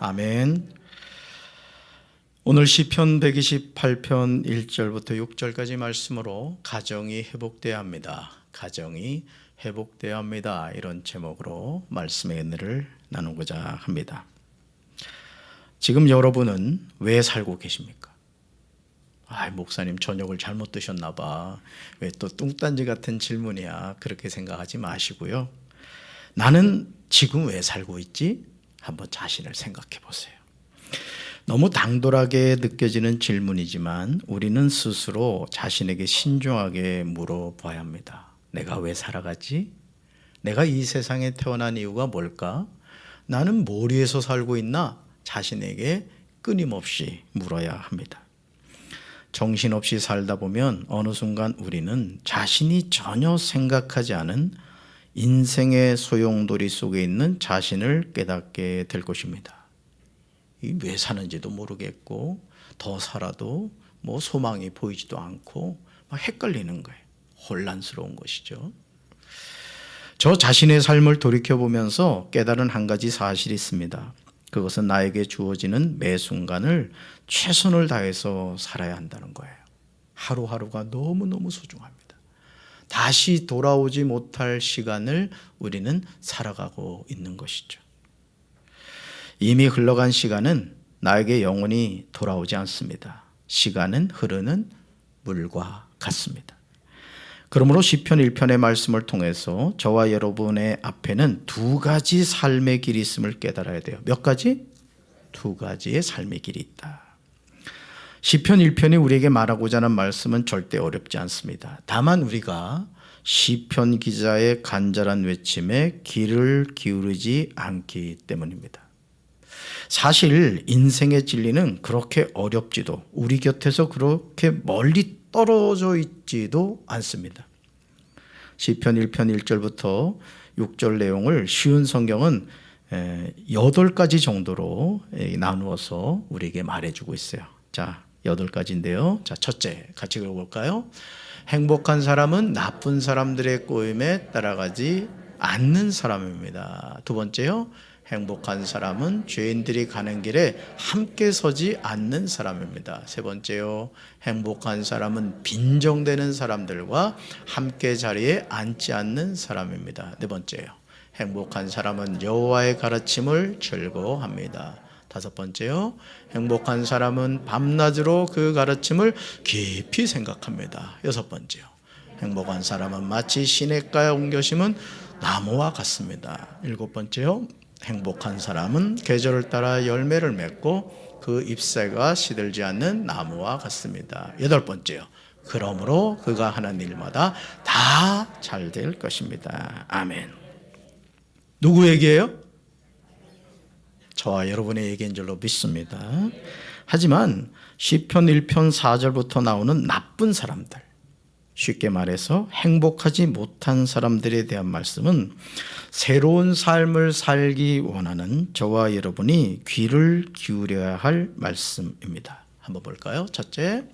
아멘. 오늘 시편 128편 1절부터 6절까지 말씀으로 가정이 회복되어야 합니다. 가정이 회복되어야 합니다. 이런 제목으로 말씀의 은혜를 나누고자 합니다. 지금 여러분은 왜 살고 계십니까? 목사님 저녁을 잘못 드셨나 봐. 왜 또 뚱딴지 같은 질문이야. 그렇게 생각하지 마시고요. 나는 지금 왜 살고 있지? 한번 자신을 생각해 보세요. 너무 당돌하게 느껴지는 질문이지만 우리는 스스로 자신에게 신중하게 물어봐야 합니다. 내가 왜 살아가지? 내가 이 세상에 태어난 이유가 뭘까? 나는 뭘 위해서 살고 있나? 자신에게 끊임없이 물어야 합니다. 정신없이 살다 보면 어느 순간 우리는 자신이 전혀 생각하지 않은 인생의 소용돌이 속에 있는 자신을 깨닫게 될 것입니다. 왜 사는지도 모르겠고 더 살아도 소망이 보이지도 않고 헷갈리는 거예요. 혼란스러운 것이죠. 저 자신의 삶을 돌이켜보면서 깨달은 한 가지 사실이 있습니다. 그것은 나에게 주어지는 매 순간을 최선을 다해서 살아야 한다는 거예요. 하루하루가 너무너무 소중합니다. 다시 돌아오지 못할 시간을 우리는 살아가고 있는 것이죠. 이미 흘러간 시간은 나에게 영원히 돌아오지 않습니다. 시간은 흐르는 물과 같습니다. 그러므로 시편 1편의 말씀을 통해서 저와 여러분의 앞에는 두 가지 삶의 길이 있음을 깨달아야 돼요. 몇 가지? 두 가지의 삶의 길이 있다. 시편 1편이 우리에게 말하고자 하는 말씀은 절대 어렵지 않습니다. 다만 우리가 시편 기자의 간절한 외침에 귀를 기울이지 않기 때문입니다. 사실 인생의 진리는 그렇게 어렵지도 우리 곁에서 그렇게 멀리 떨어져 있지도 않습니다. 시편 1편 1절부터 6절 내용을 쉬운 성경은 8가지 정도로 나누어서 우리에게 말해주고 있어요. 자, 8가지인데요. 자, 첫째, 같이 읽어볼까요? 행복한 사람은 나쁜 사람들의 꼬임에 따라가지 않는 사람입니다. 두 번째요. 행복한 사람은 죄인들이 가는 길에 함께 서지 않는 사람입니다. 세 번째요. 행복한 사람은 빈정대는 사람들과 함께 자리에 앉지 않는 사람입니다. 네 번째요. 행복한 사람은 여호와의 가르침을 즐거워합니다. 다섯 번째요. 행복한 사람은 밤낮으로 그 가르침을 깊이 생각합니다. 여섯 번째요. 행복한 사람은 마치 시냇가에 옮겨 심은 나무와 같습니다. 일곱 번째요. 행복한 사람은 계절을 따라 열매를 맺고 그 잎새가 시들지 않는 나무와 같습니다. 여덟 번째요. 그러므로 그가 하는 일마다 다 잘 될 것입니다. 아멘. 누구 얘기예요? 저와 여러분의 얘기인 줄로 믿습니다. 하지만 시편 1편 4절부터 나오는 나쁜 사람들, 쉽게 말해서 행복하지 못한 사람들에 대한 말씀은 새로운 삶을 살기 원하는 저와 여러분이 귀를 기울여야 할 말씀입니다. 한번 볼까요? 첫째,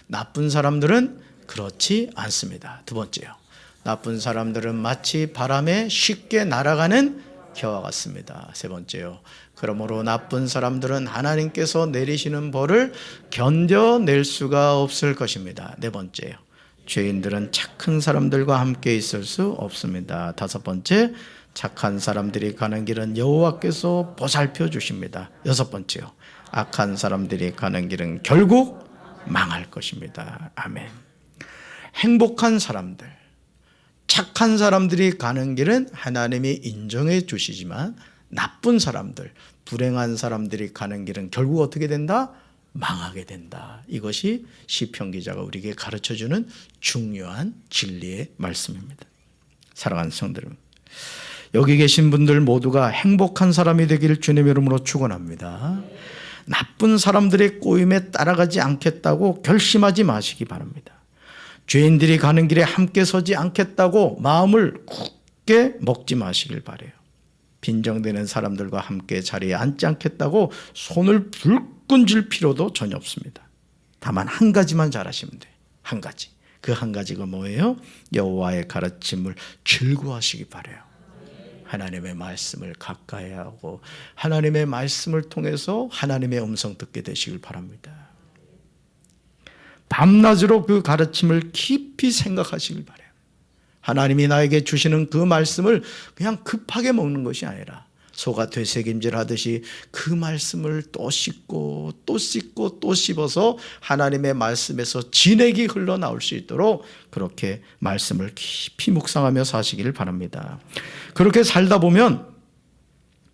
나쁜 사람들은 그렇지 않습니다. 두 번째요. 나쁜 사람들은 마치 바람에 쉽게 날아가는 겨와 같습니다. 세 번째요. 그러므로 나쁜 사람들은 하나님께서 내리시는 벌을 견뎌낼 수가 없을 것입니다. 네 번째요. 죄인들은 착한 사람들과 함께 있을 수 없습니다. 다섯 번째, 착한 사람들이 가는 길은 여호와께서 보살펴 주십니다. 여섯 번째요. 악한 사람들이 가는 길은 결국 망할 것입니다. 아멘. 행복한 사람들, 착한 사람들이 가는 길은 하나님이 인정해 주시지만 나쁜 사람들, 불행한 사람들이 가는 길은 결국 어떻게 된다? 망하게 된다. 이것이 시편 기자가 우리에게 가르쳐주는 중요한 진리의 말씀입니다. 사랑하는 성도 여러분, 여기 계신 분들 모두가 행복한 사람이 되기를 주님의 이름으로 축원합니다. 나쁜 사람들의 꼬임에 따라가지 않겠다고 결심하지 마시기 바랍니다. 죄인들이 가는 길에 함께 서지 않겠다고 마음을 굳게 먹지 마시길 바라요. 빈정대는 사람들과 함께 자리에 앉지 않겠다고 손을 불끈 쥘 필요도 전혀 없습니다. 다만 한 가지만 잘하시면 돼요. 한 가지. 그 한 가지가 뭐예요? 여호와의 가르침을 즐거워하시기 바라요. 하나님의 말씀을 가까이 하고 하나님의 말씀을 통해서 하나님의 음성 듣게 되시길 바랍니다. 밤낮으로 그 가르침을 깊이 생각하시길 바라요. 하나님이 나에게 주시는 그 말씀을 그냥 급하게 먹는 것이 아니라 소가 되새김질 하듯이 그 말씀을 또 씻고 또 씻고 또 씹어서 하나님의 말씀에서 진액이 흘러나올 수 있도록 그렇게 말씀을 깊이 묵상하며 사시기를 바랍니다. 그렇게 살다 보면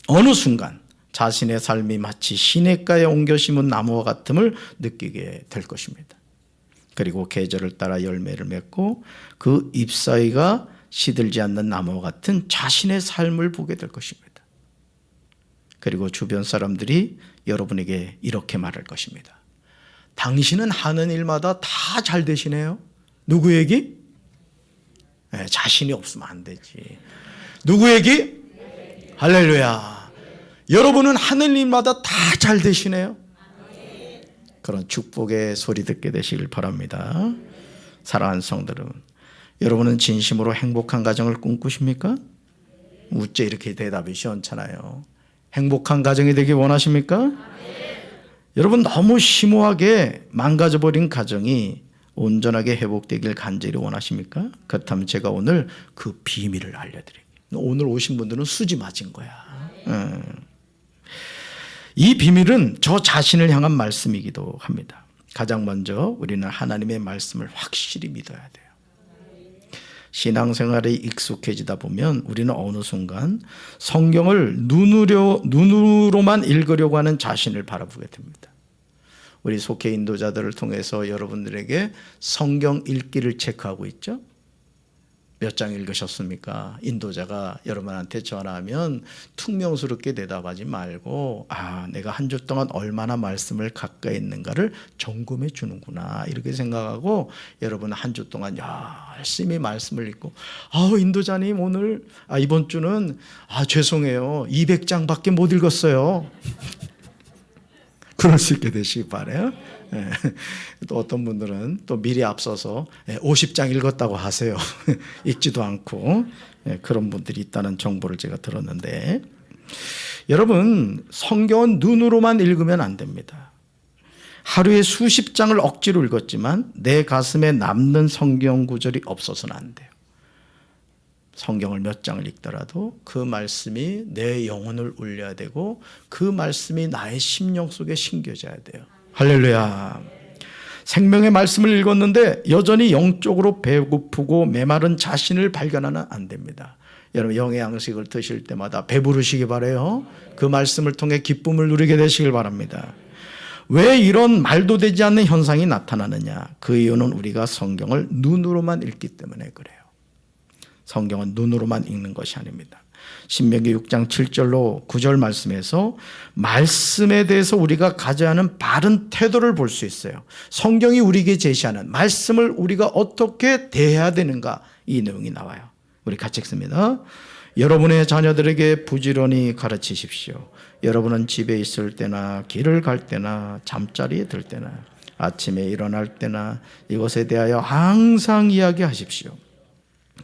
어느 순간 자신의 삶이 마치 시냇가에 옮겨 심은 나무와 같음을 느끼게 될 것입니다. 그리고 계절을 따라 열매를 맺고 그 잎사귀가 시들지 않는 나무와 같은 자신의 삶을 보게 될 것입니다. 그리고 주변 사람들이 여러분에게 이렇게 말할 것입니다. 당신은 하는 일마다 다 잘 되시네요. 누구 얘기? 네, 자신이 없으면 안 되지. 누구 얘기? 할렐루야. 여러분은 하는 일마다 다 잘 되시네요. 그런 축복의 소리 듣게 되시길 바랍니다. 사랑하는 성도들, 여러분은 진심으로 행복한 가정을 꿈꾸십니까? 우째 이렇게 대답이 시원찮아요. 행복한 가정이 되기 원하십니까? 여러분, 너무 심오하게 망가져버린 가정이 온전하게 회복되길 간절히 원하십니까? 그렇다면 제가 오늘 그 비밀을 알려드릴게요. 오늘 오신 분들은 수지 맞은 거야. 이 비밀은 저 자신을 향한 말씀이기도 합니다. 가장 먼저 우리는 하나님의 말씀을 확실히 믿어야 돼요. 신앙생활에 익숙해지다 보면 우리는 어느 순간 성경을 눈으로만 읽으려고 하는 자신을 바라보게 됩니다. 우리 속회 인도자들을 통해서 여러분들에게 성경 읽기를 체크하고 있죠. 몇 장 읽으셨습니까? 인도자가 여러분한테 전화하면 퉁명스럽게 대답하지 말고 내가 한 주 동안 얼마나 말씀을 가까이 있는가를 점검해 주는구나 이렇게 생각하고 여러분 한 주 동안 열심히 말씀을 읽고 인도자님 오늘 이번 주는 죄송해요 200장밖에 못 읽었어요. 그럴 수 있게 되시기 바라요. 또 어떤 분들은 또 미리 앞서서 50장 읽었다고 하세요. 읽지도 않고 그런 분들이 있다는 정보를 제가 들었는데, 여러분 성경은 눈으로만 읽으면 안 됩니다. 하루에 수십 장을 억지로 읽었지만 내 가슴에 남는 성경 구절이 없어서는 안 돼요. 성경을 몇 장을 읽더라도 그 말씀이 내 영혼을 울려야 되고 그 말씀이 나의 심령 속에 심겨져야 돼요. 할렐루야. 생명의 말씀을 읽었는데 여전히 영적으로 배고프고 메마른 자신을 발견하면 안 됩니다. 여러분 영의 양식을 드실 때마다 배부르시기 바라요. 그 말씀을 통해 기쁨을 누리게 되시길 바랍니다. 왜 이런 말도 되지 않는 현상이 나타나느냐? 그 이유는 우리가 성경을 눈으로만 읽기 때문에 그래요. 성경은 눈으로만 읽는 것이 아닙니다. 신명기 6장 7절로 9절 말씀에서 말씀에 대해서 우리가 가져야 하는 바른 태도를 볼 수 있어요. 성경이 우리에게 제시하는 말씀을 우리가 어떻게 대해야 되는가, 이 내용이 나와요. 우리 같이 읽습니다. 여러분의 자녀들에게 부지런히 가르치십시오. 여러분은 집에 있을 때나 길을 갈 때나 잠자리에 들 때나 아침에 일어날 때나 이것에 대하여 항상 이야기하십시오.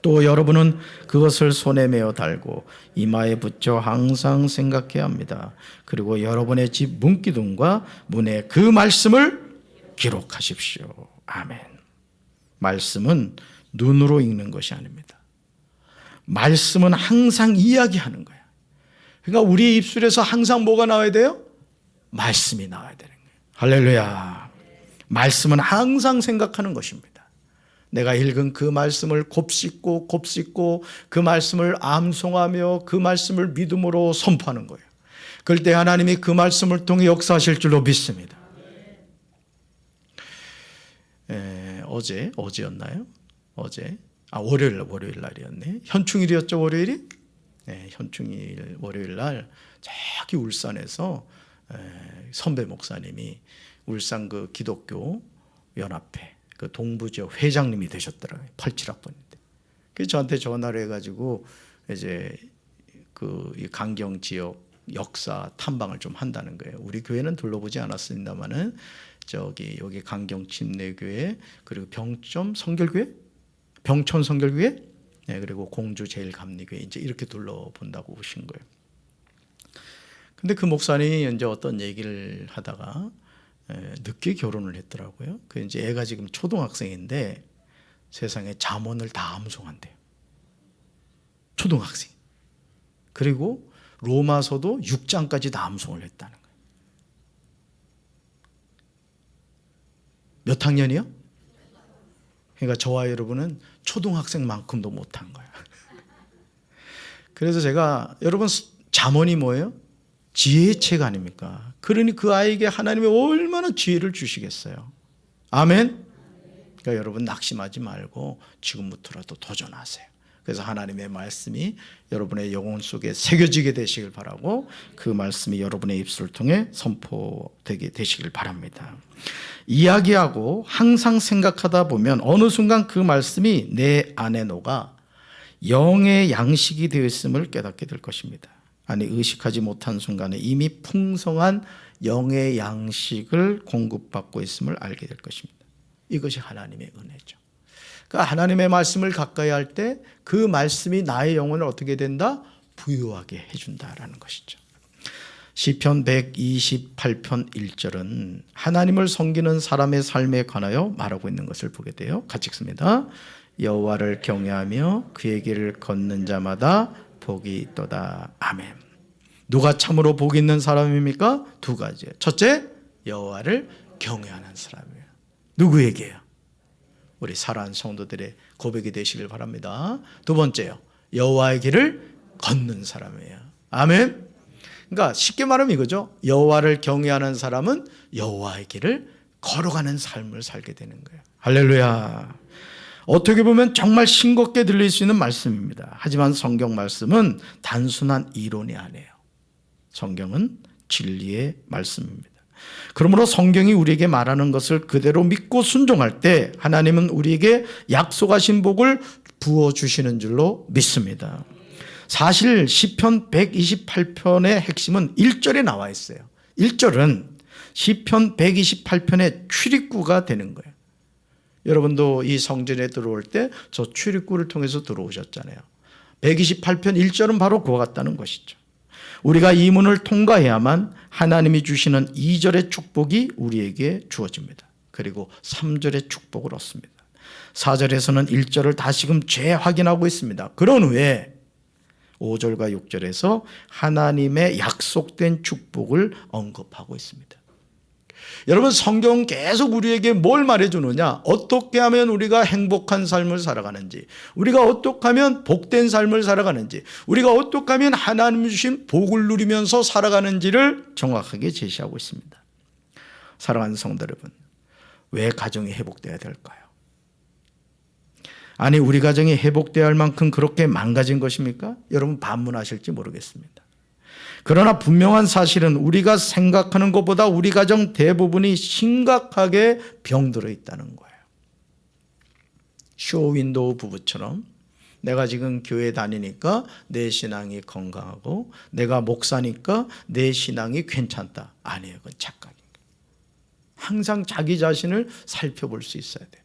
또 여러분은 그것을 손에 메어 달고 이마에 붙여 항상 생각해야 합니다. 그리고 여러분의 집 문기둥과 문에 그 말씀을 기록하십시오. 아멘. 말씀은 눈으로 읽는 것이 아닙니다. 말씀은 항상 이야기하는 거예요. 그러니까 우리 입술에서 항상 뭐가 나와야 돼요? 말씀이 나와야 되는 거예요. 할렐루야. 말씀은 항상 생각하는 것입니다. 내가 읽은 그 말씀을 곱씹고 그 말씀을 암송하며 그 말씀을 믿음으로 선포하는 거예요. 그럴 때 하나님이 그 말씀을 통해 역사하실 줄로 믿습니다. 어제였나요? 월요일 날이었네. 현충일이었죠, 월요일이? 네, 현충일 월요일 날 저기 울산에서 선배 목사님이 울산 그 기독교 연합회 그 동부 지역 회장님이 되셨더라고요. 87학번인데. 그래서 저한테 전화를 해가지고 이제 그 강경 지역 역사 탐방을 좀 한다는 거예요. 우리 교회는 둘러보지 않았습니다만은 여기 강경 침례교회 그리고 병천 성결교회 그리고 공주 제일감리교회 이제 이렇게 둘러본다고 오신 거예요. 근데 그 목사님이 이제 어떤 얘기를 하다가 늦게 결혼을 했더라고요. 그 이제 애가 지금 초등학생인데 세상에 잠언을 다 암송한대요. 초등학생. 그리고 로마서도 6장까지 다 암송을 했다는 거예요. 몇 학년이요? 그러니까 저와 여러분은 초등학생만큼도 못한 거예요. 그래서 제가 여러분 잠언이 뭐예요? 지혜의 책 아닙니까? 그러니 그 아이에게 하나님이 얼마나 지혜를 주시겠어요. 아멘. 그러니까 여러분 낙심하지 말고 지금부터라도 도전하세요. 그래서 하나님의 말씀이 여러분의 영혼 속에 새겨지게 되시길 바라고 그 말씀이 여러분의 입술을 통해 선포되게 되시길 바랍니다. 이야기하고 항상 생각하다 보면 어느 순간 그 말씀이 내 안에 녹아 영의 양식이 되어 있음을 깨닫게 될 것입니다. 아니 의식하지 못한 순간에 이미 풍성한 영의 양식을 공급받고 있음을 알게 될 것입니다. 이것이 하나님의 은혜죠. 그러니까 하나님의 말씀을 가까이 할 때 그 말씀이 나의 영혼을 어떻게 된다? 부유하게 해준다라는 것이죠. 시편 128편 1절은 하나님을 섬기는 사람의 삶에 관하여 말하고 있는 것을 보게 돼요. 같이 읽습니다. 여호와를 경외하며 그의 길을 걷는 자마다 복이 있도다. 아멘. 누가 참으로 복이 있는 사람입니까? 두 가지예요. 첫째, 여호와를 경외하는 사람이에요. 누구에게요? 우리 사랑하는 성도들의 고백이 되시길 바랍니다. 두 번째요, 여호와의 길을 걷는 사람이에요. 아멘. 그러니까 쉽게 말하면 이거죠. 여호와를 경외하는 사람은 여호와의 길을 걸어가는 삶을 살게 되는 거예요. 할렐루야. 어떻게 보면 정말 싱겁게 들릴 수 있는 말씀입니다. 하지만 성경 말씀은 단순한 이론이 아니에요. 성경은 진리의 말씀입니다. 그러므로 성경이 우리에게 말하는 것을 그대로 믿고 순종할 때 하나님은 우리에게 약속하신 복을 부어주시는 줄로 믿습니다. 사실 시편 128편의 핵심은 1절에 나와 있어요. 1절은 시편 128편의 출입구가 되는 거예요. 여러분도 이 성전에 들어올 때 저 출입구를 통해서 들어오셨잖아요. 128편 1절은 바로 그와 같다는 것이죠. 우리가 이 문을 통과해야만 하나님이 주시는 2절의 축복이 우리에게 주어집니다. 그리고 3절의 축복을 얻습니다. 4절에서는 1절을 다시금 재확인하고 있습니다. 그런 후에 5절과 6절에서 하나님의 약속된 축복을 언급하고 있습니다. 여러분 성경은 계속 우리에게 뭘 말해주느냐, 어떻게 하면 우리가 행복한 삶을 살아가는지, 우리가 어떻게 하면 복된 삶을 살아가는지, 우리가 어떻게 하면 하나님 주신 복을 누리면서 살아가는지를 정확하게 제시하고 있습니다. 사랑하는 성도 여러분, 왜 가정이 회복되어야 될까요? 아니 우리 가정이 회복되어야 할 만큼 그렇게 망가진 것입니까? 여러분 반문하실지 모르겠습니다. 그러나 분명한 사실은 우리가 생각하는 것보다 우리 가정 대부분이 심각하게 병들어 있다는 거예요. 쇼윈도우 부부처럼 내가 지금 교회 다니니까 내 신앙이 건강하고 내가 목사니까 내 신앙이 괜찮다. 아니에요. 그건 착각인 거예요. 항상 자기 자신을 살펴볼 수 있어야 돼요.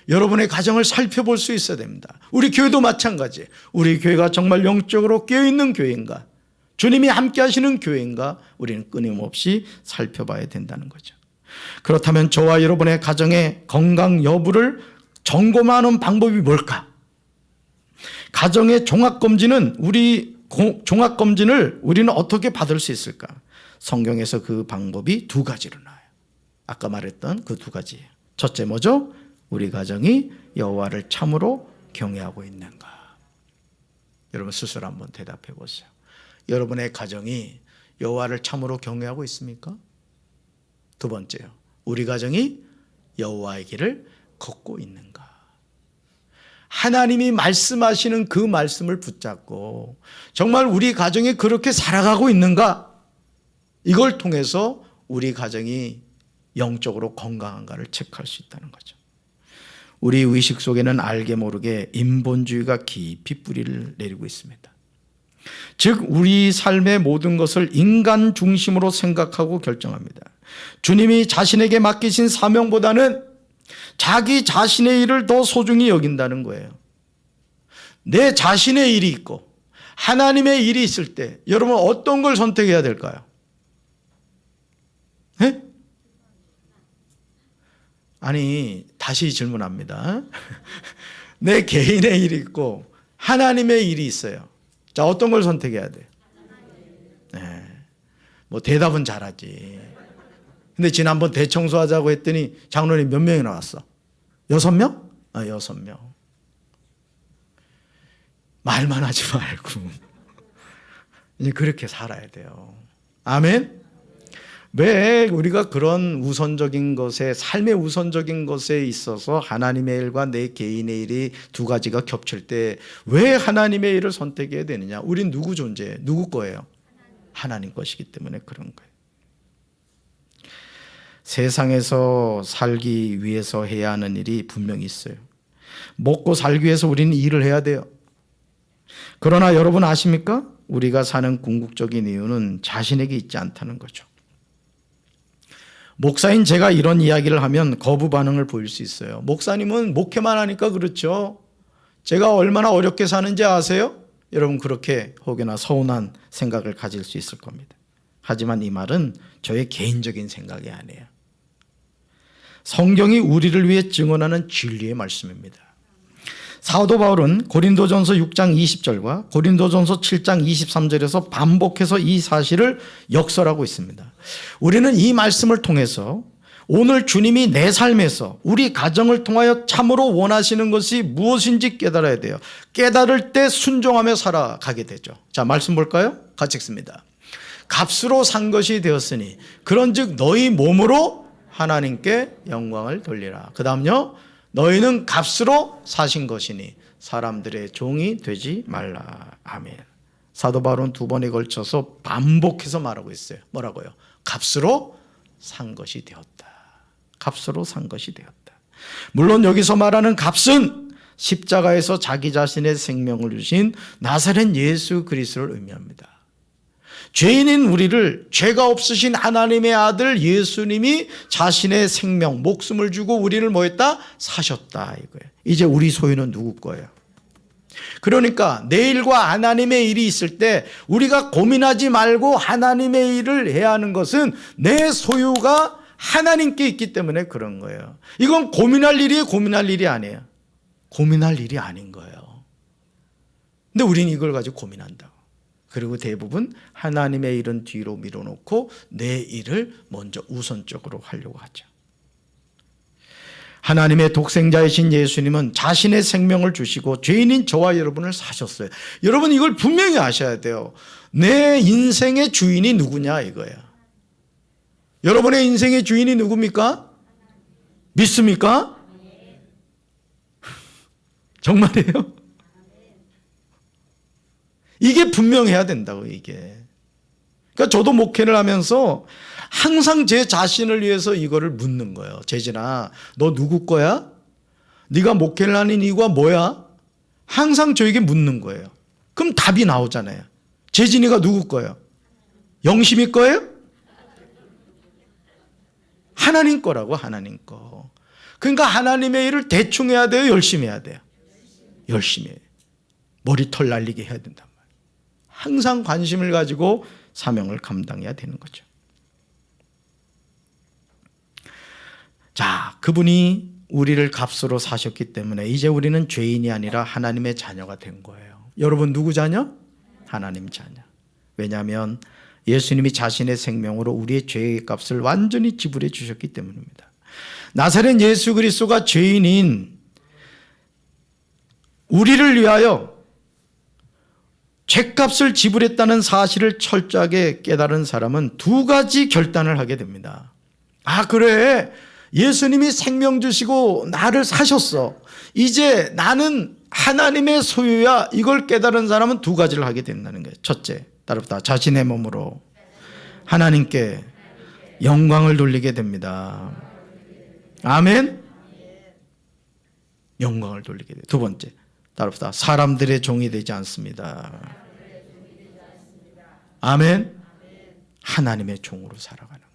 여러분의 가정을 살펴볼 수 있어야 됩니다. 우리 교회도 마찬가지예요. 우리 교회가 정말 영적으로 깨어있는 교회인가, 주님이 함께 하시는 교회인가, 우리는 끊임없이 살펴봐야 된다는 거죠. 그렇다면 저와 여러분의 가정의 건강 여부를 점검하는 방법이 뭘까? 가정의 종합검진을 우리는 어떻게 받을 수 있을까? 성경에서 그 방법이 두 가지로 나와요. 아까 말했던 그 두 가지예요. 첫째 뭐죠? 우리 가정이 여호와를 참으로 경외하고 있는가? 여러분 스스로 한번 대답해 보세요. 여러분의 가정이 여호와를 참으로 경외하고 있습니까? 두 번째요, 우리 가정이 여호와의 길을 걷고 있는가? 하나님이 말씀하시는 그 말씀을 붙잡고 정말 우리 가정이 그렇게 살아가고 있는가? 이걸 통해서 우리 가정이 영적으로 건강한가를 체크할 수 있다는 거죠. 우리 의식 속에는 알게 모르게 인본주의가 깊이 뿌리를 내리고 있습니다. 즉 우리 삶의 모든 것을 인간 중심으로 생각하고 결정합니다. 주님이 자신에게 맡기신 사명보다는 자기 자신의 일을 더 소중히 여긴다는 거예요. 내 자신의 일이 있고 하나님의 일이 있을 때 여러분 어떤 걸 선택해야 될까요? 네? 아니, 다시 질문합니다. 내 개인의 일이 있고 하나님의 일이 있어요. 자, 어떤 걸 선택해야 돼요? 네. 뭐 대답은 잘하지. 근데 지난번 대청소하자고 했더니 장로님 몇 명이 나왔어? 6명? 6명. 말만 하지 말고 이제 그렇게 살아야 돼요. 아멘? 왜 우리가 그런 우선적인 것에, 삶의 우선적인 것에 있어서 하나님의 일과 내 개인의 일이 두 가지가 겹칠 때 왜 하나님의 일을 선택해야 되느냐? 우린 누구 존재예요? 누구 거예요? 하나님 것이기 때문에 그런 거예요. 세상에서 살기 위해서 해야 하는 일이 분명히 있어요. 먹고 살기 위해서 우리는 일을 해야 돼요. 그러나 여러분 아십니까? 우리가 사는 궁극적인 이유는 자신에게 있지 않다는 거죠. 목사인 제가 이런 이야기를 하면 거부 반응을 보일 수 있어요. 목사님은 목회만 하니까 그렇죠. 제가 얼마나 어렵게 사는지 아세요? 여러분 그렇게 혹여나 서운한 생각을 가질 수 있을 겁니다. 하지만 이 말은 저의 개인적인 생각이 아니에요. 성경이 우리를 위해 증언하는 진리의 말씀입니다. 사도 바울은 고린도전서 6장 20절과 고린도전서 7장 23절에서 반복해서 이 사실을 역설하고 있습니다. 우리는 이 말씀을 통해서 오늘 주님이 내 삶에서 우리 가정을 통하여 참으로 원하시는 것이 무엇인지 깨달아야 돼요. 깨달을 때 순종하며 살아가게 되죠. 자, 말씀 볼까요? 같이 읽습니다. 값으로 산 것이 되었으니 그런즉 너희 몸으로 하나님께 영광을 돌리라. 그 다음요. 너희는 값으로 사신 것이니 사람들의 종이 되지 말라. 아멘. 사도 바울은 두 번에 걸쳐서 반복해서 말하고 있어요. 뭐라고요? 값으로 산 것이 되었다. 값으로 산 것이 되었다. 물론 여기서 말하는 값은 십자가에서 자기 자신의 생명을 주신 나사렛 예수 그리스도를 의미합니다. 죄인인 우리를 죄가 없으신 하나님의 아들 예수님이 자신의 생명, 목숨을 주고 우리를 뭐 했다? 사셨다 이거예요. 이제 우리 소유는 누구 거예요? 그러니까 내 일과 하나님의 일이 있을 때 우리가 고민하지 말고 하나님의 일을 해야 하는 것은 내 소유가 하나님께 있기 때문에 그런 거예요. 이건 고민할 일이에요? 고민할 일이 아니에요? 고민할 일이 아닌 거예요. 근데 우리는 이걸 가지고 고민한다고. 그리고 대부분 하나님의 일은 뒤로 밀어놓고 내 일을 먼저 우선적으로 하려고 하죠. 하나님의 독생자이신 예수님은 자신의 생명을 주시고 죄인인 저와 여러분을 사셨어요. 여러분 이걸 분명히 아셔야 돼요. 내 인생의 주인이 누구냐 이거예요. 여러분의 인생의 주인이 누굽니까? 믿습니까? 정말이에요? 이게 분명해야 된다고 이게. 그러니까 저도 목회를 하면서 항상 제 자신을 위해서 이거를 묻는 거예요. 재진아, 너 누구 거야? 네가 목회를 하는 이유가 뭐야? 항상 저에게 묻는 거예요. 그럼 답이 나오잖아요. 재진이가 누구 거예요? 영심이 거예요? 하나님 거라고. 하나님 거. 그러니까 하나님의 일을 대충 해야 돼요? 열심히 해야 돼요? 열심히 해요. 머리털 날리게 해야 된단 말이에요. 항상 관심을 가지고 사명을 감당해야 되는 거죠. 자, 그분이 우리를 값으로 사셨기 때문에 이제 우리는 죄인이 아니라 하나님의 자녀가 된 거예요. 여러분 누구 자녀? 하나님 자녀. 왜냐하면 예수님이 자신의 생명으로 우리의 죄의 값을 완전히 지불해 주셨기 때문입니다. 나사렛 예수 그리스도가 죄인인 우리를 위하여 죄값을 지불했다는 사실을 철저하게 깨달은 사람은 두 가지 결단을 하게 됩니다. 아, 그래. 예수님이 생명 주시고 나를 사셨어. 이제 나는 하나님의 소유야. 이걸 깨달은 사람은 두 가지를 하게 된다는 거예요. 첫째, 따르다 자신의 몸으로 하나님께 영광을 돌리게 됩니다. 아멘. 영광을 돌리게 돼요. 두 번째, 따르다 사람들의 종이 되지 않습니다. 아멘. 하나님의 종으로 살아가는 거예요.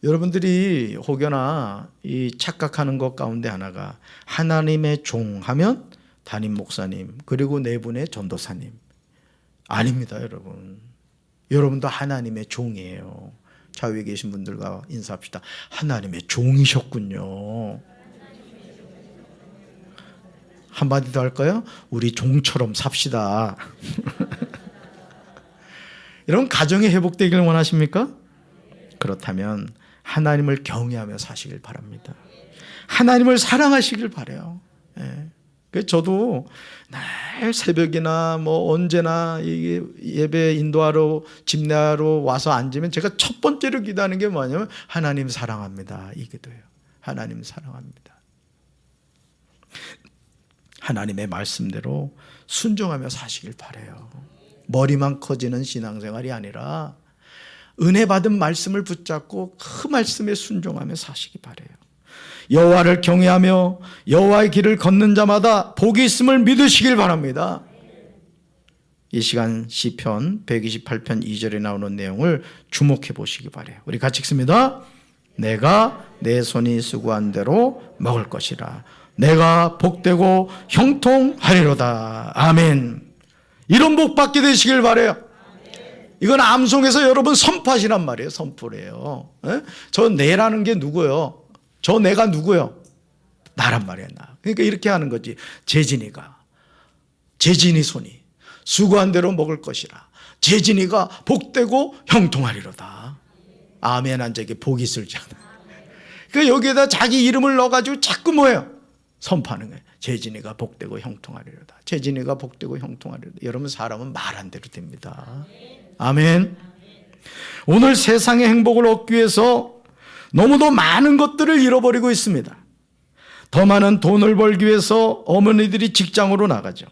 여러분들이 혹여나 이 착각하는 것 가운데 하나가 하나님의 종 하면 담임 목사님, 그리고 네 분의 전도사님. 아닙니다, 여러분. 여러분도 하나님의 종이에요. 좌우에 계신 분들과 인사합시다. 하나님의 종이셨군요. 한마디 더 할까요? 우리 종처럼 삽시다. 여러분, 가정이 회복되길 원하십니까? 그렇다면 하나님을 경외하며 사시길 바랍니다. 하나님을 사랑하시길 바라요. 그래서 저도 날 새벽이나 뭐 언제나 예배 인도하러 집례하러 와서 앉으면 제가 첫 번째로 기도하는 게 뭐냐면 하나님 사랑합니다, 이 기도예요. 하나님 사랑합니다. 하나님의 말씀대로 순종하며 사시길 바라요. 머리만 커지는 신앙생활이 아니라 은혜 받은 말씀을 붙잡고 그 말씀에 순종하며 사시기 바라요. 여호와를 경외하며 여호와의 길을 걷는 자마다 복이 있음을 믿으시길 바랍니다. 이 시간 시편 128편 2절에 나오는 내용을 주목해 보시기 바라요. 우리 같이 읽습니다. 내가 내 손이 수고한 대로 먹을 것이라. 내가 복되고 형통하리로다. 아멘. 이런 복 받게 되시길 바라요. 이건 암송에서 여러분 선포하시란 말이에요. 선포래요. 저 내라는 게 누구요? 저 내가 누구요? 나란 말이야, 나. 그러니까 이렇게 하는 거지. 재진이 손이 수고한 대로 먹을 것이라. 재진이가 복되고 형통하리로다. 아멘 한 적에 복이 있을 줄 알아. 그러니까 여기에다 자기 이름을 넣어가지고 자꾸 뭐예요? 선포하는 거예요. 재진이가 복되고 형통하리로다. 재진이가 복되고 형통하리로다. 여러분, 사람은 말한 대로 됩니다. 아멘. 오늘 세상의 행복을 얻기 위해서 너무도 많은 것들을 잃어버리고 있습니다. 더 많은 돈을 벌기 위해서 어머니들이 직장으로 나가죠.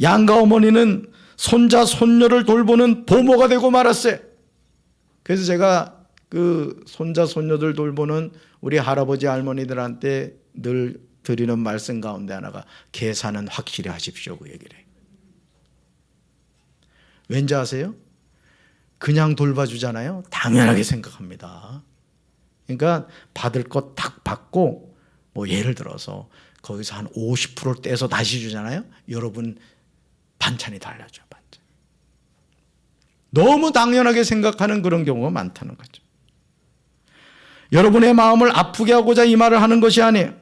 양가 어머니는 손자 손녀를 돌보는 보모가 되고 말았어요. 그래서 제가 그 손자 손녀들 돌보는 우리 할아버지 할머니들한테 늘 드리는 말씀 가운데 하나가 계산은 확실히 하십시오, 그 얘기를 해요. 왠지 아세요? 그냥 돌봐주잖아요. 당연하게 생각합니다. 그러니까 받을 것 딱 받고 뭐 예를 들어서 거기서 한 50%를 떼서 다시 주잖아요. 여러분 반찬이 달라져요. 반찬. 너무 당연하게 생각하는 그런 경우가 많다는 거죠. 여러분의 마음을 아프게 하고자 이 말을 하는 것이 아니에요.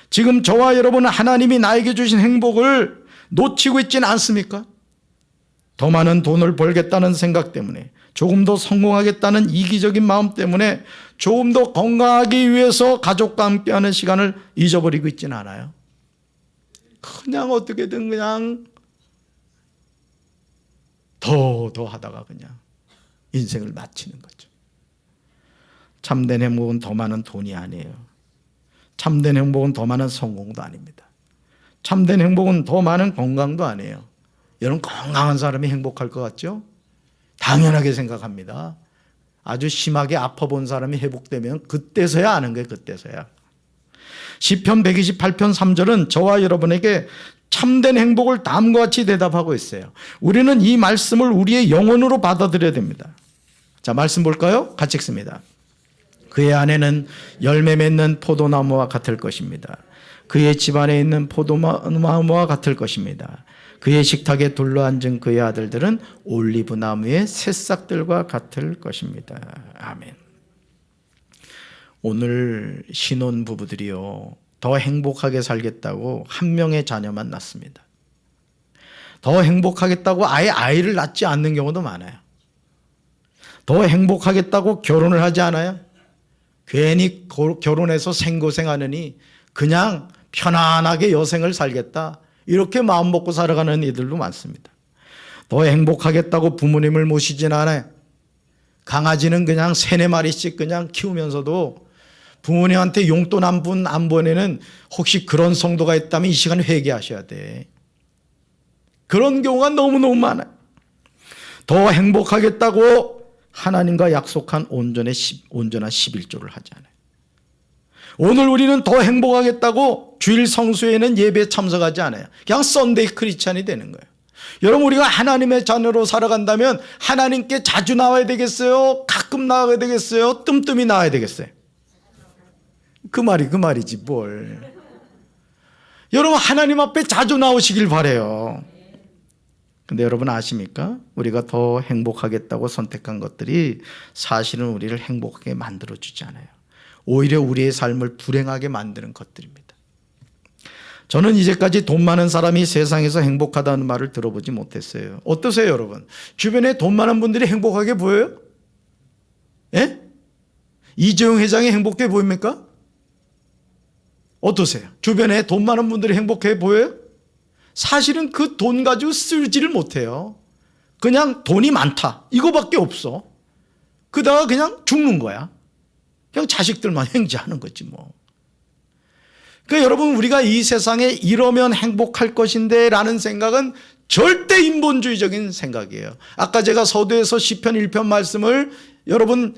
지금 저와 여러분은 하나님이 나에게 주신 행복을 놓치고 있지는 않습니까? 더 많은 돈을 벌겠다는 생각 때문에, 조금 더 성공하겠다는 이기적인 마음 때문에, 조금 더 건강하기 위해서 가족과 함께하는 시간을 잊어버리고 있지는 않아요. 그냥 어떻게든 그냥 더 하다가 그냥 인생을 마치는 거죠. 참된 행복은 더 많은 돈이 아니에요. 참된 행복은 더 많은 성공도 아닙니다. 참된 행복은 더 많은 건강도 아니에요. 여러분, 건강한 사람이 행복할 것 같죠? 당연하게 생각합니다. 아주 심하게 아파본 사람이 회복되면 그때서야 아는 거예요. 그때서야. 시편 128편 3절은 저와 여러분에게 참된 행복을 다음과 같이 대답하고 있어요. 우리는 이 말씀을 우리의 영혼으로 받아들여야 됩니다. 자, 말씀 볼까요? 같이 읽습니다. 그의 아내는 열매 맺는 포도나무와 같을 것입니다. 그의 집안에 있는 포도나무와 같을 것입니다. 그의 식탁에 둘러앉은 그의 아들들은 올리브 나무의 새싹들과 같을 것입니다. 아멘. 오늘 신혼 부부들이요, 더 행복하게 살겠다고 한 명의 자녀만 낳습니다. 더 행복하겠다고 아예 아이를 낳지 않는 경우도 많아요. 더 행복하겠다고 결혼을 하지 않아요. 괜히 결혼해서 생고생하느니 그냥 편안하게 여생을 살겠다, 이렇게 마음 먹고 살아가는 이들도 많습니다. 더 행복하겠다고 부모님을 모시진 않아요. 강아지는 그냥 3-4마리씩 그냥 키우면서도 부모님한테 용돈 안 보내는, 혹시 그런 성도가 있다면 이 시간에 회개하셔야 돼. 그런 경우가 너무너무 많아요. 더 행복하겠다고 하나님과 약속한 온전한 11조를 하지 않아요. 오늘 우리는 더 행복하겠다고 주일 성수에는 예배에 참석하지 않아요. 그냥 썬데이 크리스찬이 되는 거예요. 여러분, 우리가 하나님의 자녀로 살아간다면 하나님께 자주 나와야 되겠어요? 가끔 나와야 되겠어요? 뜸뜸이 나와야 되겠어요? 그 말이지 뭘. 여러분 하나님 앞에 자주 나오시길 바라요. 근데 여러분 아십니까? 우리가 더 행복하겠다고 선택한 것들이 사실은 우리를 행복하게 만들어주지 않아요. 오히려 우리의 삶을 불행하게 만드는 것들입니다. 저는 이제까지 돈 많은 사람이 세상에서 행복하다는 말을 들어보지 못했어요. 어떠세요 여러분? 주변에 돈 많은 분들이 행복하게 보여요? 예? 이재용 회장이 행복해 보입니까? 어떠세요? 주변에 돈 많은 분들이 행복해 보여요? 사실은 그 돈 가지고 쓰지를 못해요. 그냥 돈이 많다 이거밖에 없어. 그러다가 그냥 죽는 거야. 그냥 자식들만 행지하는 거지 뭐. 그러니까 여러분 우리가 이 세상에 이러면 행복할 것인데 라는 생각은 절대 인본주의적인 생각이에요. 아까 제가 서두에서 시편 1편 말씀을 여러분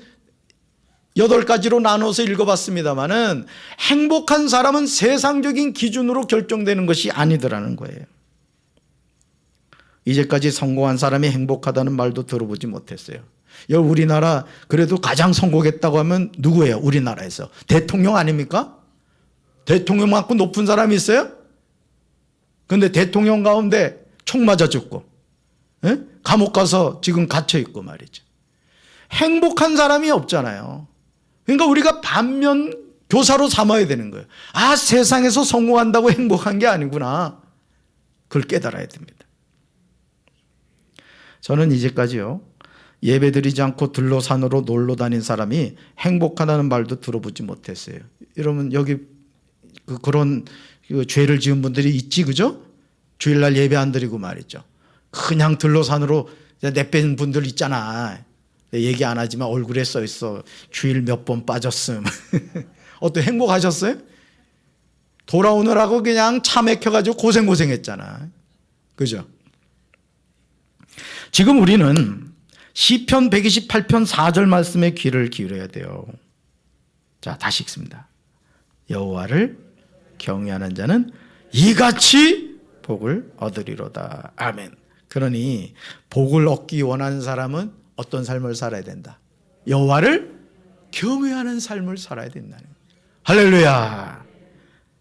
8가지로 나눠서 읽어봤습니다마는 행복한 사람은 세상적인 기준으로 결정되는 것이 아니더라는 거예요. 이제까지 성공한 사람이 행복하다는 말도 들어보지 못했어요. 우리나라 그래도 가장 성공했다고 하면 누구예요? 우리나라에서 대통령 아닙니까? 대통령만큼 높은 사람이 있어요? 그런데 대통령 가운데 총 맞아 죽고 감옥 가서 지금 갇혀 있고 말이죠. 행복한 사람이 없잖아요. 그러니까 우리가 반면 교사로 삼아야 되는 거예요. 아, 세상에서 성공한다고 행복한 게 아니구나. 그걸 깨달아야 됩니다. 저는 이제까지요 예배드리지 않고 들로산으로 놀러 다닌 사람이 행복하다는 말도 들어보지 못했어요. 여러분 여기 그런 죄를 지은 분들이 있지, 그죠? 주일날 예배 안 드리고 말이죠. 그냥 들로산으로 내뺀 분들 있잖아. 얘기 안 하지만 얼굴에 써 있어. 주일 몇 번 빠졌음. 어때, 행복하셨어요? 돌아오느라고 그냥 차 막혀가지고 고생했잖아. 그죠? 지금 우리는 시편 128편 4절 말씀에 귀를 기울여야 돼요. 자, 다시 읽습니다. 여호와를 경외하는 자는 이같이 복을 얻으리로다. 아멘. 그러니 복을 얻기 원하는 사람은 어떤 삶을 살아야 된다? 여호와를 경외하는 삶을 살아야 된다는 거예요. 할렐루야.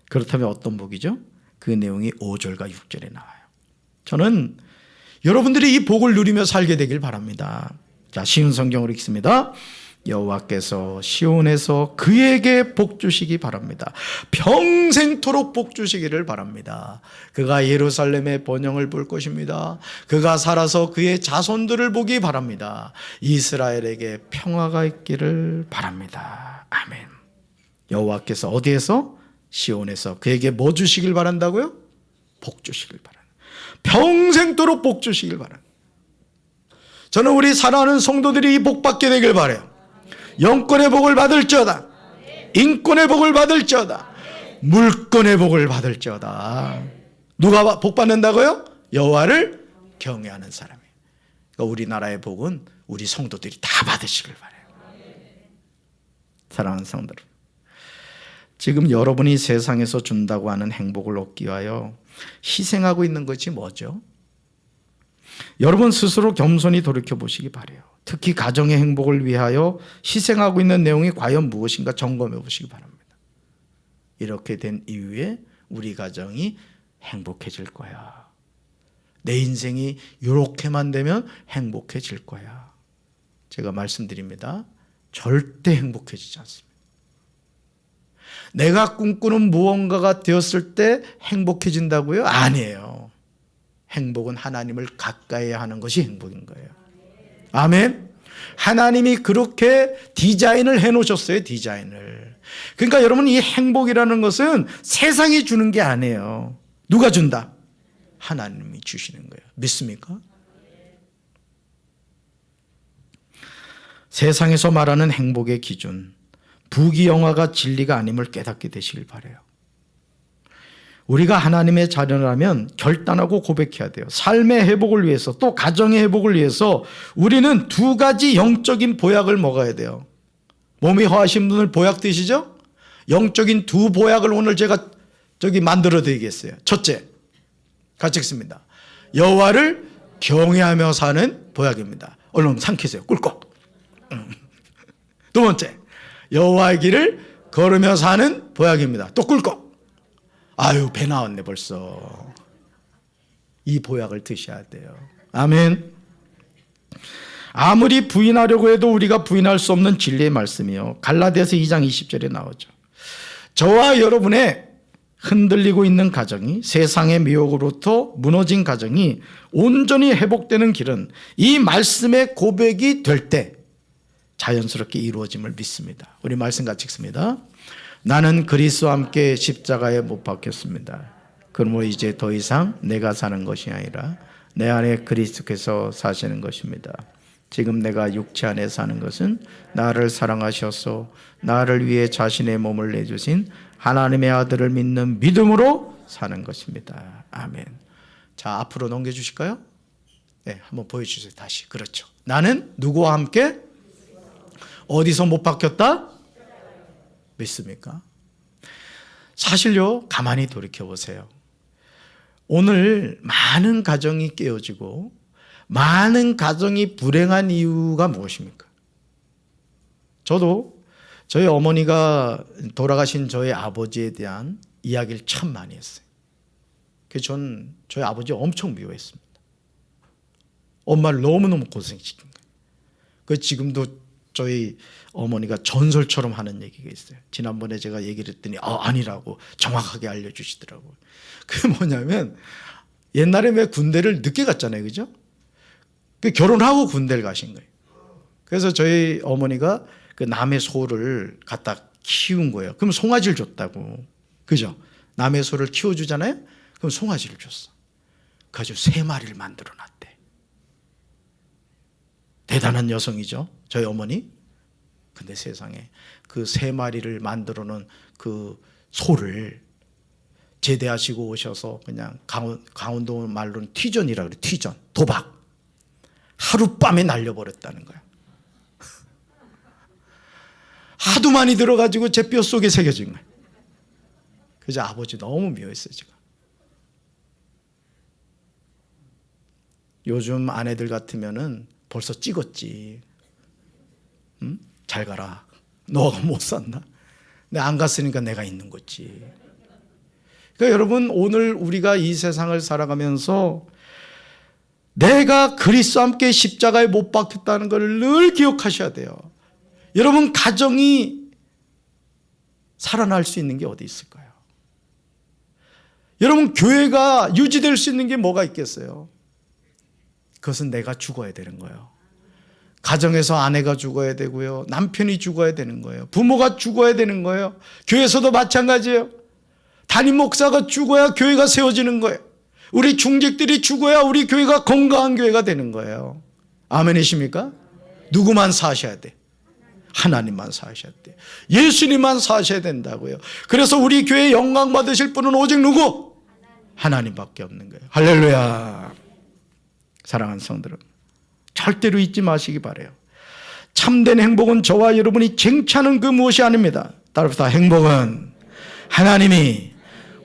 그렇다면 어떤 복이죠? 그 내용이 5절과 6절에 나와요. 저는 여러분들이 이 복을 누리며 살게 되길 바랍니다. 자, 쉬운 성경으로 읽습니다. 여호와께서 시온에서 그에게 복 주시기 바랍니다. 평생토록 복 주시기를 바랍니다. 그가 예루살렘의 번영을 볼 것입니다. 그가 살아서 그의 자손들을 보기 바랍니다. 이스라엘에게 평화가 있기를 바랍니다. 아멘. 여호와께서 어디에서? 시온에서 그에게 뭐 주시길 바란다고요? 복 주시길 바랍니다. 평생토록 복 주시길 바랍니다. 저는 우리 사랑하는 성도들이 이 복 받게 되길 바라요. 영권의 복을 받을지어다. 인권의 복을 받을지어다. 물권의 복을 받을지어다. 누가 복 받는다고요? 여호와를 경외하는 사람이에요. 그러니까 우리나라의 복은 우리 성도들이 다 받으시길 바라요. 사랑하는 성도들, 지금 여러분이 세상에서 준다고 하는 행복을 얻기 위하여 희생하고 있는 것이 뭐죠? 여러분 스스로 겸손히 돌이켜 보시기 바라요. 특히 가정의 행복을 위하여 희생하고 있는 내용이 과연 무엇인가 점검해 보시기 바랍니다. 이렇게 된 이후에 우리 가정이 행복해질 거야. 내 인생이 이렇게만 되면 행복해질 거야. 제가 말씀드립니다. 절대 행복해지지 않습니다. 내가 꿈꾸는 무언가가 되었을 때 행복해진다고요? 아니에요. 행복은 하나님을 가까이 하는 것이 행복인 거예요. 아멘. 하나님이 그렇게 디자인을 해놓으셨어요. 디자인을. 그러니까 여러분, 이 행복이라는 것은 세상이 주는 게 아니에요. 누가 준다? 하나님이 주시는 거예요. 믿습니까? 세상에서 말하는 행복의 기준, 부귀영화가 진리가 아님을 깨닫게 되시길 바라요. 우리가 하나님의 자녀라면 결단하고 고백해야 돼요. 삶의 회복을 위해서, 또 가정의 회복을 위해서 우리는 2가지 영적인 보약을 먹어야 돼요. 몸이 허하신 분들 보약 드시죠? 영적인 2 보약을 오늘 제가 만들어 드리겠어요. 첫째, 같이 읽습니다. 여호와를 경외하며 사는 보약입니다. 얼른 삼키세요. 꿀꺽. 두 번째, 여호와의 길을 걸으며 사는 보약입니다. 또 꿀꺽. 아유, 배 나왔네 벌써. 이 보약을 드셔야 돼요. 아멘. 아무리 부인하려고 해도 우리가 부인할 수 없는 진리의 말씀이요, 갈라디아서 2장 20절에 나오죠. 저와 여러분의 흔들리고 있는 가정이, 세상의 미혹으로부터 무너진 가정이 온전히 회복되는 길은 이 말씀의 고백이 될 때 자연스럽게 이루어짐을 믿습니다. 우리 말씀 같이 읽습니다. 나는 그리스도와 함께 십자가에 못 박혔습니다. 그러므로 이제 더 이상 내가 사는 것이 아니라 내 안에 그리스도께서 사시는 것입니다. 지금 내가 육체 안에 사는 것은 나를 사랑하셔서 나를 위해 자신의 몸을 내주신 하나님의 아들을 믿는 믿음으로 사는 것입니다. 아멘. 자, 앞으로 넘겨주실까요? 네, 한번 보여주세요. 다시. 그렇죠. 나는 누구와 함께? 어디서 못 박혔다? 믿습니까? 사실요, 가만히 돌이켜보세요. 오늘 많은 가정이 깨어지고 많은 가정이 불행한 이유가 무엇입니까? 저도 저희 어머니가 돌아가신 저희 아버지에 대한 이야기를 참 많이 했어요. 그래서 전 저희 아버지 엄청 미워했습니다. 엄마를 너무너무 고생시킨 거예요. 그래서 지금도 저희 어머니가 전설처럼 하는 얘기가 있어요. 지난번에 제가 얘기를 했더니 아니라고 정확하게 알려주시더라고요. 그게 뭐냐면, 옛날에 왜 군대를 늦게 갔잖아요, 그죠? 결혼하고 군대를 가신 거예요. 그래서 저희 어머니가 그 남의 소를 갖다 키운 거예요. 그럼 송아지를 줬다고, 그죠? 남의 소를 키워주잖아요. 그럼 송아지를 줬어. 그래가지고 3마리를 만들어 놨대. 대단한 여성이죠, 저희 어머니. 근데 세상에 그 3마리를 만들어 놓은 그 소를 제대하시고 오셔서 그냥 강원도 말로는 튀전이라고 그래. 튀전, 도박. 하룻밤에 날려버렸다는 거야. 하도 많이 들어가지고 제 뼛속에 새겨진 거야. 그래서 아버지 너무 미워했어요, 제가. 요즘 아내들 같으면은 벌써 찍었지. 응? 잘 가라. 너가 못 산다. 근데 안 갔으니까 내가 있는 거지. 그러니까 여러분, 오늘 우리가 이 세상을 살아가면서 내가 그리스도와 함께 십자가에 못 박혔다는 것을 늘 기억하셔야 돼요. 여러분, 가정이 살아날 수 있는 게 어디 있을까요? 여러분, 교회가 유지될 수 있는 게 뭐가 있겠어요? 그것은 내가 죽어야 되는 거예요. 가정에서 아내가 죽어야 되고요, 남편이 죽어야 되는 거예요, 부모가 죽어야 되는 거예요. 교회에서도 마찬가지예요. 담임 목사가 죽어야 교회가 세워지는 거예요. 우리 중직들이 죽어야 우리 교회가 건강한 교회가 되는 거예요. 아멘이십니까? 누구만 사셔야 돼? 하나님만 사셔야 돼. 예수님만 사셔야 된다고요. 그래서 우리 교회에 영광 받으실 분은 오직 누구? 하나님밖에 없는 거예요. 할렐루야. 사랑하는 성도들, 절대로 잊지 마시기 바라요. 참된 행복은 저와 여러분이 쟁취하는 그 무엇이 아닙니다. 따라서 행복은 하나님이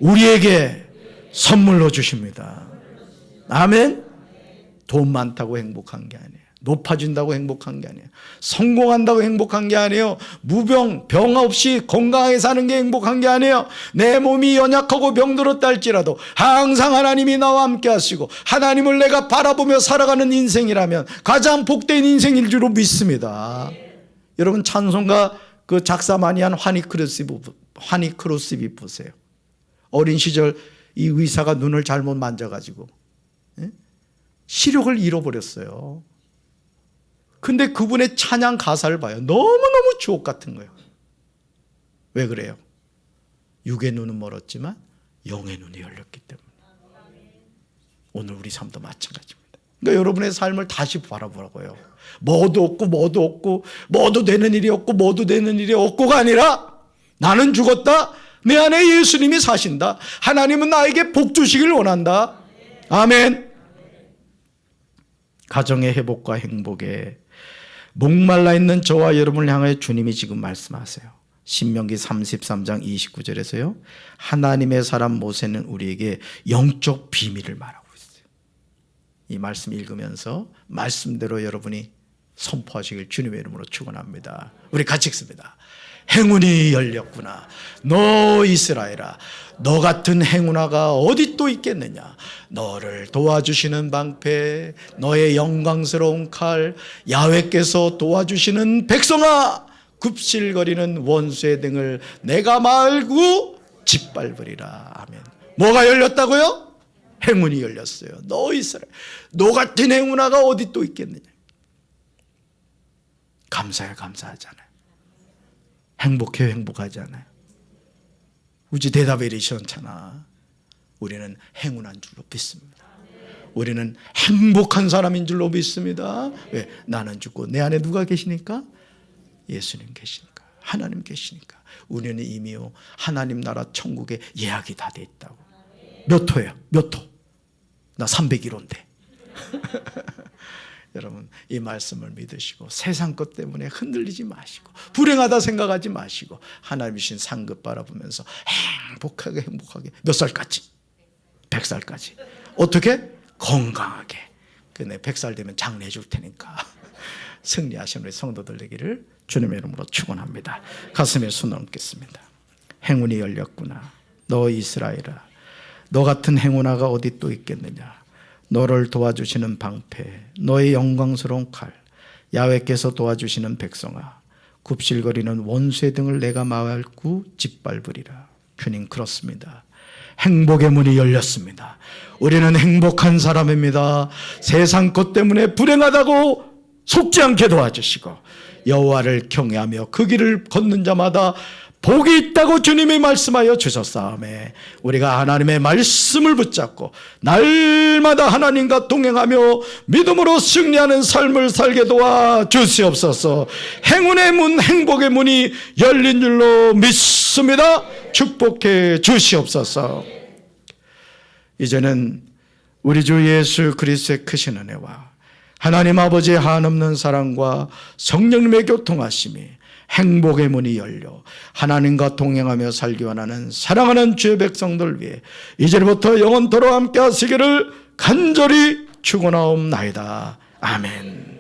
우리에게 선물로 주십니다. 아멘. 돈 많다고 행복한 게 아니에요. 높아진다고 행복한 게 아니에요. 성공한다고 행복한 게 아니에요. 무병, 병 없이 건강하게 사는 게 행복한 게 아니에요. 내 몸이 연약하고 병들었다 할지라도 항상 하나님이 나와 함께 하시고 하나님을 내가 바라보며 살아가는 인생이라면 가장 복된 인생일 줄로 믿습니다. 여러분, 찬송가 그 작사 많이 한 화니 크로스비 보세요. 어린 시절 이 의사가 눈을 잘못 만져가지고 시력을 잃어버렸어요. 근데 그분의 찬양 가사를 봐요. 너무너무 주옥 같은 거예요. 왜 그래요? 육의 눈은 멀었지만 영의 눈이 열렸기 때문에. 오늘 우리 삶도 마찬가지입니다. 그러니까 여러분의 삶을 다시 바라보라고요. 뭐도 없고 뭐도 없고 뭐도 되는 일이 없고 뭐도 되는 일이 없고가 아니라 나는 죽었다. 내 안에 예수님이 사신다. 하나님은 나에게 복 주시길 원한다. 아멘. 가정의 회복과 행복에 목말라 있는 저와 여러분을 향하여 주님이 지금 말씀하세요. 신명기 33장 29절에서요. 하나님의 사람 모세는 우리에게 영적 비밀을 말하고 있어요. 이 말씀 읽으면서 말씀대로 여러분이 선포하시길 주님의 이름으로 축원합니다. 우리 같이 읽습니다. 행운이 열렸구나. 너 이스라엘아, 너 같은 행운아가 어디 또 있겠느냐. 너를 도와주시는 방패, 너의 영광스러운 칼, 야훼께서 도와주시는 백성아, 굽실거리는 원수의 등을 내가 말고 짓밟으리라. 아멘. 뭐가 열렸다고요? 행운이 열렸어요. 너 이스라엘, 너 같은 행운아가 어디 또 있겠느냐. 감사해, 감사하잖아요. 행복해, 행복하잖아요. 우리 대답이 시원찮아. 우리는 행운한 줄로 믿습니다. 우리는 행복한 사람인 줄로 믿습니다. 왜? 나는 죽고 내 안에 누가 계시니까? 예수님 계시니까, 하나님 계시니까. 우리는 이미요 하나님 나라 천국에 예약이 다 돼 있다고. 몇 호예요? 몇 호? 나 301호인데. 여러분, 이 말씀을 믿으시고 세상 것 때문에 흔들리지 마시고 불행하다 생각하지 마시고 하나님 주신 상급 바라보면서 행복하게 몇 살까지? 100살까지. 어떻게? 건강하게. 내 100살 되면 장례해 줄 테니까 승리하시는 우리 성도들 되기를 주님의 이름으로 축원합니다. 가슴에 손을 얹겠습니다. 행운이 열렸구나. 너 이스라엘아, 너 같은 행운아가 어디 또 있겠느냐. 너를 도와주시는 방패, 너의 영광스러운 칼, 야훼께서 도와주시는 백성아, 굽실거리는 원수의 등을 내가 말고 짓밟으리라. 주님, 그렇습니다. 행복의 문이 열렸습니다. 우리는 행복한 사람입니다. 세상 것 때문에 불행하다고 속지 않게 도와주시고 여호와를 경외하며 그 길을 걷는 자마다 복이 있다고 주님이 말씀하여 주셨사오매 우리가 하나님의 말씀을 붙잡고 날마다 하나님과 동행하며 믿음으로 승리하는 삶을 살게 도와 주시옵소서. 행운의 문, 행복의 문이 열린 줄로 믿습니다. 축복해 주시옵소서. 이제는 우리 주 예수 그리스도의 크신 은혜와 하나님 아버지의 한없는 사랑과 성령님의 교통하심이 행복의 문이 열려 하나님과 동행하며 살기 원하는 사랑하는 주의 백성들 위해 이제부터 영원토록 함께 하시기를 간절히 축원하옵나이다. 아멘.